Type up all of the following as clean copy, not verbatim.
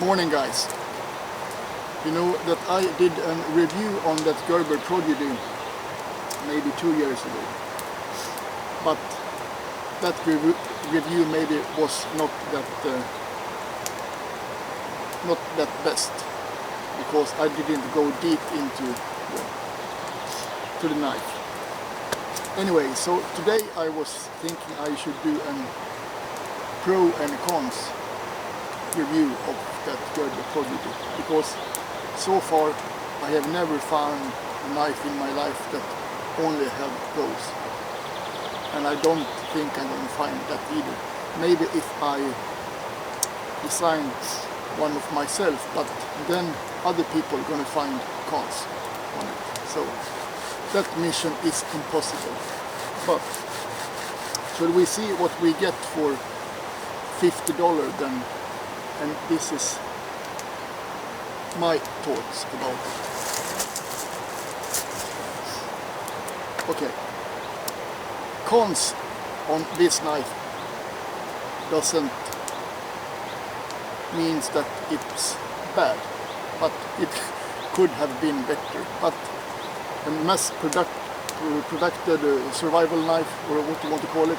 Morning guys. You know that I did a review on that Gerber Prodigy maybe 2 years ago. But that review maybe was not that best, because I didn't go deep into the knife. Anyway, so today I was thinking I should do a pro and cons review of that Gerber Prodigy, because so far I have never found a knife in my life that only have those, and I don't think I'm going to find that either. Maybe if I design one of myself, but then other people are going to find cons on it, so that mission is impossible. But should we see what we get for $50 then? And this is my thoughts about it. Okay, cons on this knife doesn't means that it's bad, but it could have been better. But a mass produced survival knife, or what you want to call it,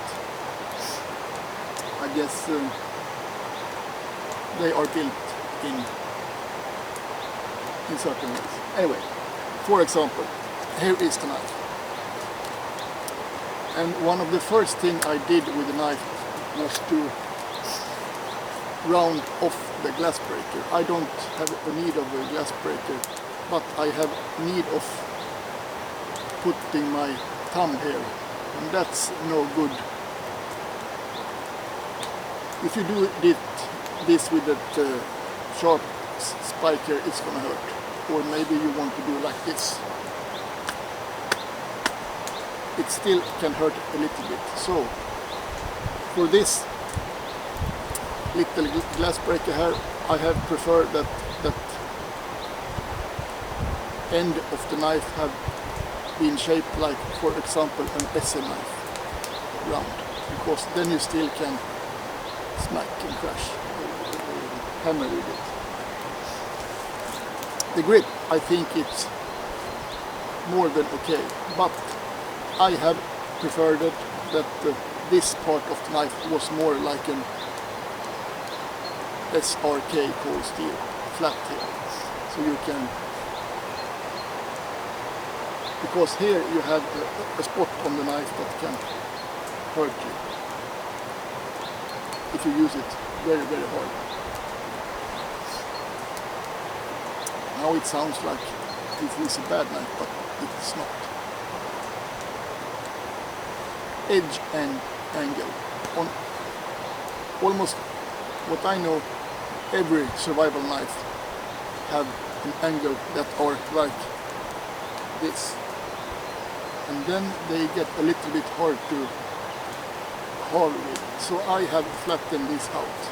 I guess they are built in certain ways. Anyway, for example, here is the knife. And one of the first things I did with the knife was to round off the glass breaker. I don't have a need of a glass breaker, but I have need of putting my thumb here, and that's no good. If you do this with that sharp spiker, it's gonna hurt. Or maybe you want to do like this. It still can hurt a little bit. So for this little glass breaker here, I have preferred that end of the knife have been shaped like, for example, an SL knife, round, because then you still can smack and crash, hammer with it. The grip, I think it's more than okay, but I have preferred it that this part of the knife was more like an SRK cold steel, flat here, so you can, because here you have a spot on the knife that can hurt you if you use it very, very hard. Now it sounds like it is a bad knife, but it's not. Edge and angle. On almost what I know, every survival knife have an angle that are like this. And then they get a little bit hard to carve with. So I have flattened this out.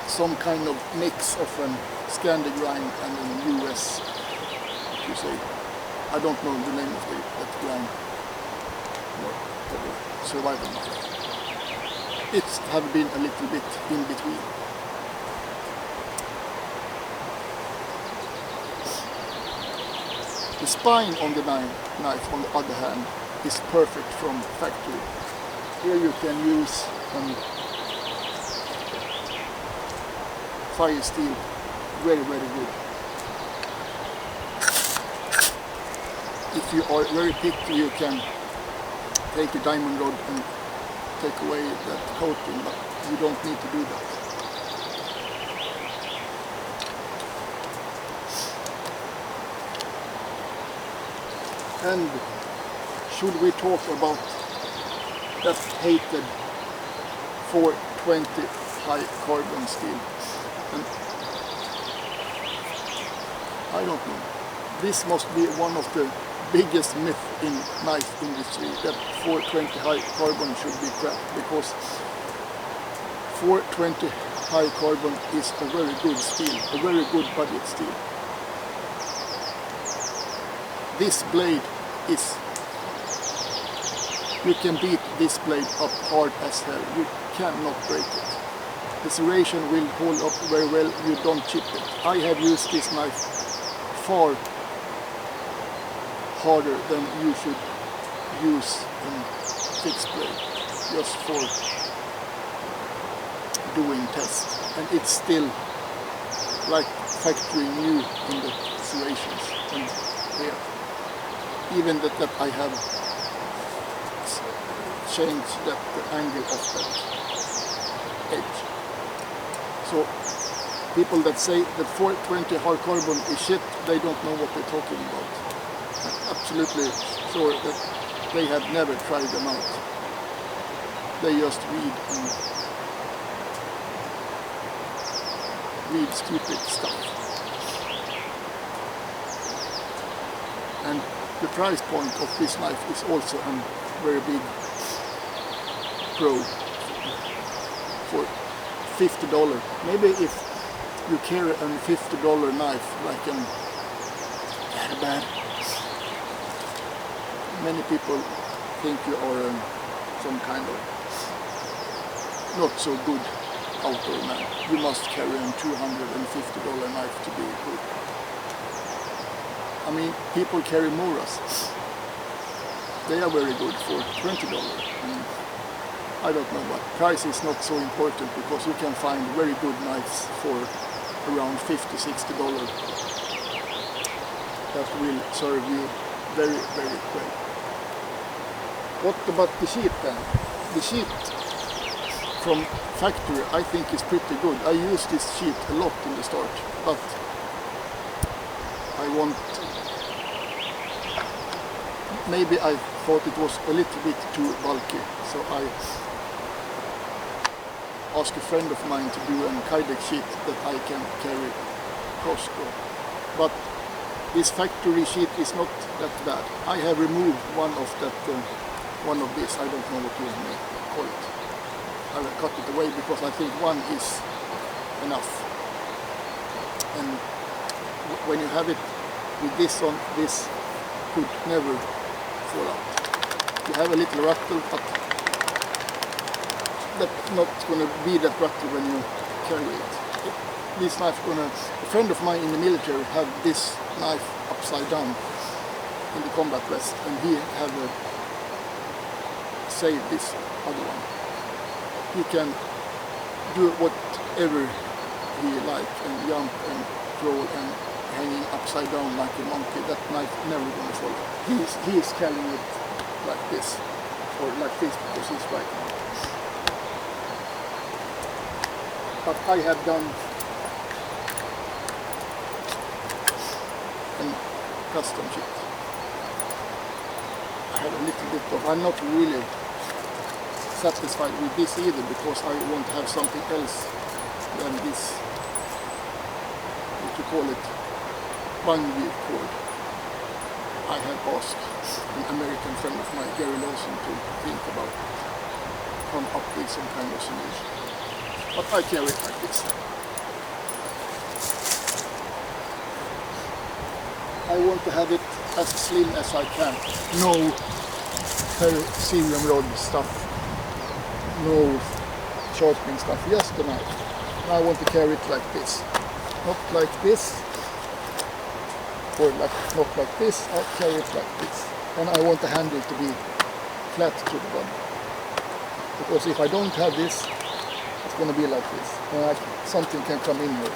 Some kind of mix of an Scandi grind and an US, you say. I don't know the name of that grind, or survival knife. It have been a little bit in between. The spine on the knife, on the other hand, is perfect from factory. Here you can use fire steel, very, very good. If you are very picky, you can take a diamond rod and take away that coating, but you don't need to do that. And should we talk about that hated 420 high carbon steel? And I don't know. This must be one of the biggest myths in knife industry, that 420 high carbon should be crap, because 420 high carbon is a very good steel, a very good budget steel. This blade is, you can beat this blade up hard as hell. cannot break it. The serration will hold up very well, you don't chip it. I have used this knife far harder than you should use in fixed blade, just for doing tests. And it's still like factory new in the serrations and there. Even that I have changed the angle of that edge. So people that say that 420 hard carbon is shit, they don't know what they're talking about. I'm absolutely sure that they have never tried them out. They just read stupid stuff. And the price point of this knife is also a very big pro for $50. Maybe if you carry a $50 knife like a Gerber, many people think you are some kind of not so good outdoor man. You must carry a $250 knife to be good. I mean, people carry Muras. They are very good for $20. And I don't know, but price is not so important because you can find very good knives for around $50–60 that will serve you very, very well. What about the sheet then? The sheet from factory I think is pretty good. I use this sheet a lot in the start, but maybe I thought it was a little bit too bulky, so I asked a friend of mine to do a Kydex sheet that I can carry crossbow. But this factory sheet is not that bad. I have removed one of this, I don't know what you may call it. I will cut it away because I think one is enough. And when you have it with this on, this could never fall out. You have a little rattle, but that's not going to be that rattle when you carry it. This knife a friend of mine in the military had this knife upside down in the combat vest, and he had saved this other one. He can do whatever he likes and jump and throw and hanging upside down like a monkey. That knife never going to fall out. He is carrying it like this, or like this because he's right now. But I have done a custom sheet. I have a little bit of, I'm not really satisfied with this either because I want to have something else than this, what you call it, bungee cord. I have asked an American friend of mine, Gary Lawson, to think about come up with some kind of solution. But I carry it like this. I want to have it as slim as I can. No serium rod stuff. No sharpening stuff. Just a knife. I want to carry it like this. Not like this. Or not like this. I carry it like this. And I want the handle to be flat to the bottom. Because if I don't have this, it's going to be like this. And something can come in here.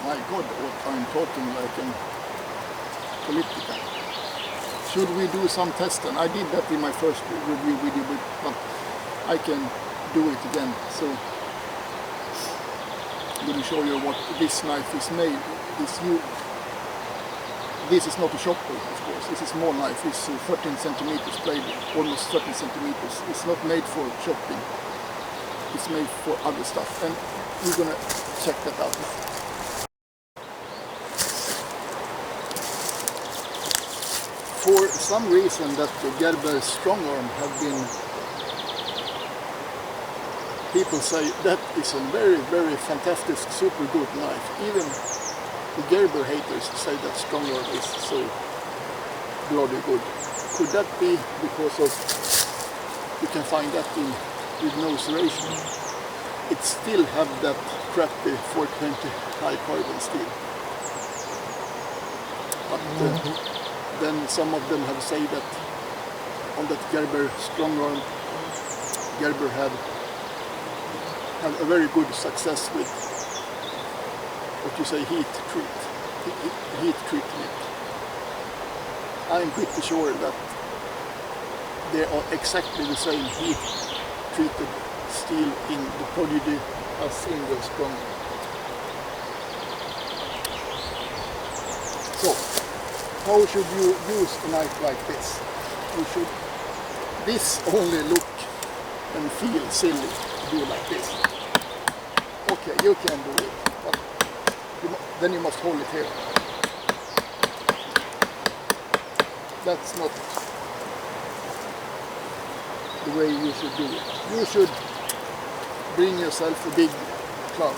My God, what I'm talking like in political. Should we do some testing? I did that in my first review video, but I can do it again. So I'm going to show you what this knife is made. This is not a shop blade, of course. This is a small knife. It's 13 centimeters blade, almost 13 centimeters. It's not made for chopping. It's made for other stuff, and we're gonna check that out. For some reason, that the Gerber strong arm have been. People say that is a very, very fantastic, super good knife. Even the Gerber haters say that strong arm is so bloody good. Could that be because of, you can find that in with no serration? It still have that crappy 420 high carbon steel. But then some of them have said that on that Gerber strong arm, Gerber had a very good success with what you say heat treatment. I'm pretty sure that they are exactly the same heat treated steel in the Prodigy as in the strong arm. So, how should you use a knife like this? This only look and feel silly to do like this. Okay, you can do it, but then you must hold it here. That's not the way you should do it. You should bring yourself a big club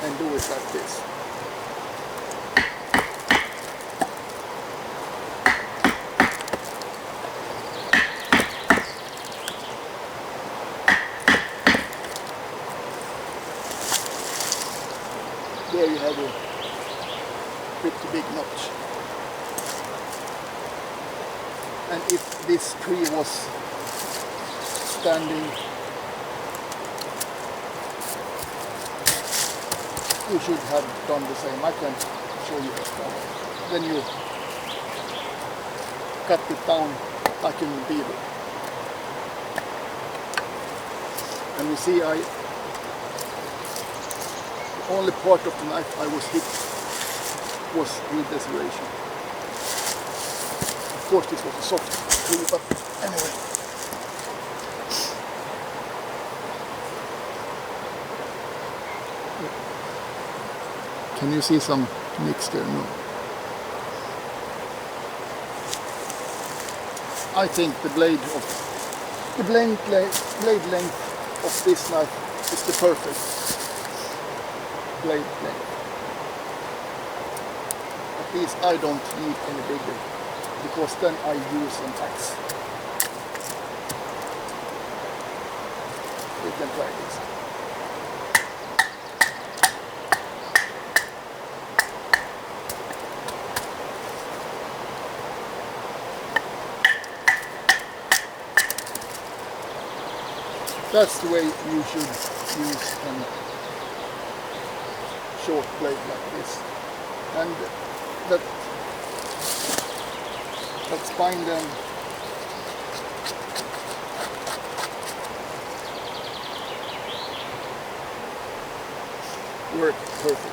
and do it like this. There you have a pretty big notch. And if this tree was standing, you should have done the same. I can show you that. Then you cut it down like in a beaver. And you see, the only part of the knife I was hit was with the serration. Of course this was a soft tree, but anyway. Can you see some nicks there? No. I think the blade length of this knife is the perfect blade length. At least I don't need any bigger, because then I use an axe. We can try this. That's the way you should use a short blade like this. And that spine then work perfectly.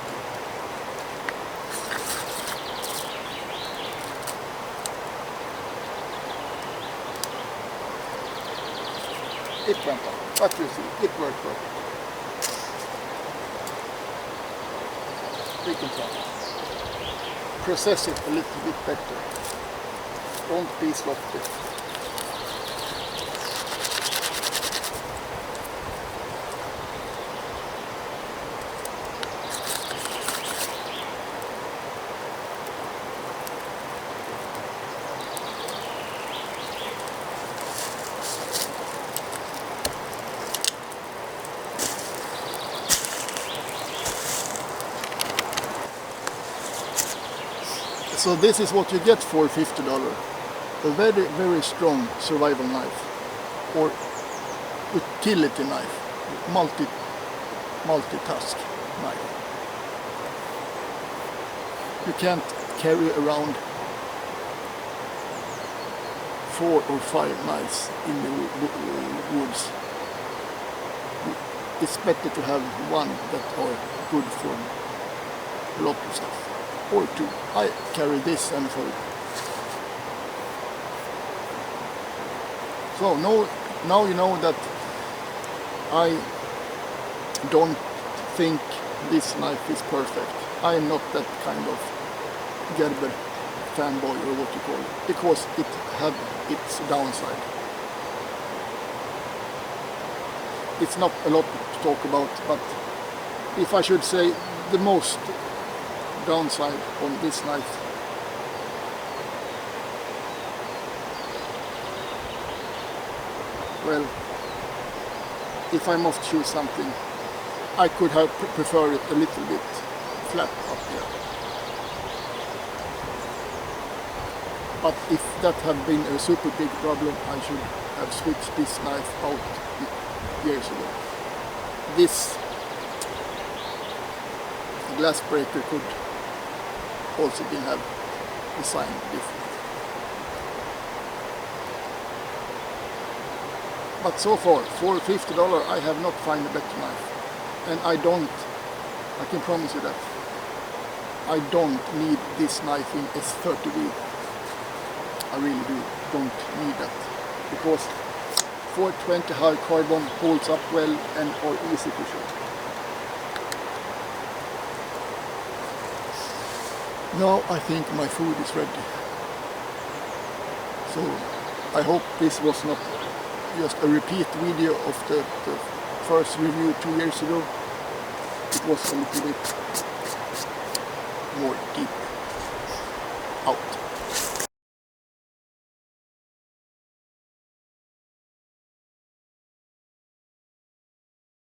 It went up, but you see, it worked perfectly. We can try. Process it a little bit better. Don't be sloppy. So this is what you get for $50. A very, very strong survival knife, or utility knife, multitask knife. You can't carry around 4 or 5 knives in the woods. It's better to have one that are good for a lot of stuff. Or 2. I carry this and for it. So now you know that I don't think this knife is perfect. I am not that kind of Gerber fanboy, or what you call it, because it had its downside. It's not a lot to talk about, but if I should say the most downside on this knife. Well, if I must choose something, I could have preferred it a little bit flat up here. But if that had been a super big problem, I should have switched this knife out years ago. This glass breaker could also be have designed different. But so far, for $50, I have not found a better knife. And I can promise you that, I don't need this knife in S30V. I really don't need that. Because 420 high carbon holds up well and are easy to shoot. Now I think my food is ready. So I hope this was not just a repeat video of the first review 2 years ago. It was a little bit more deep out.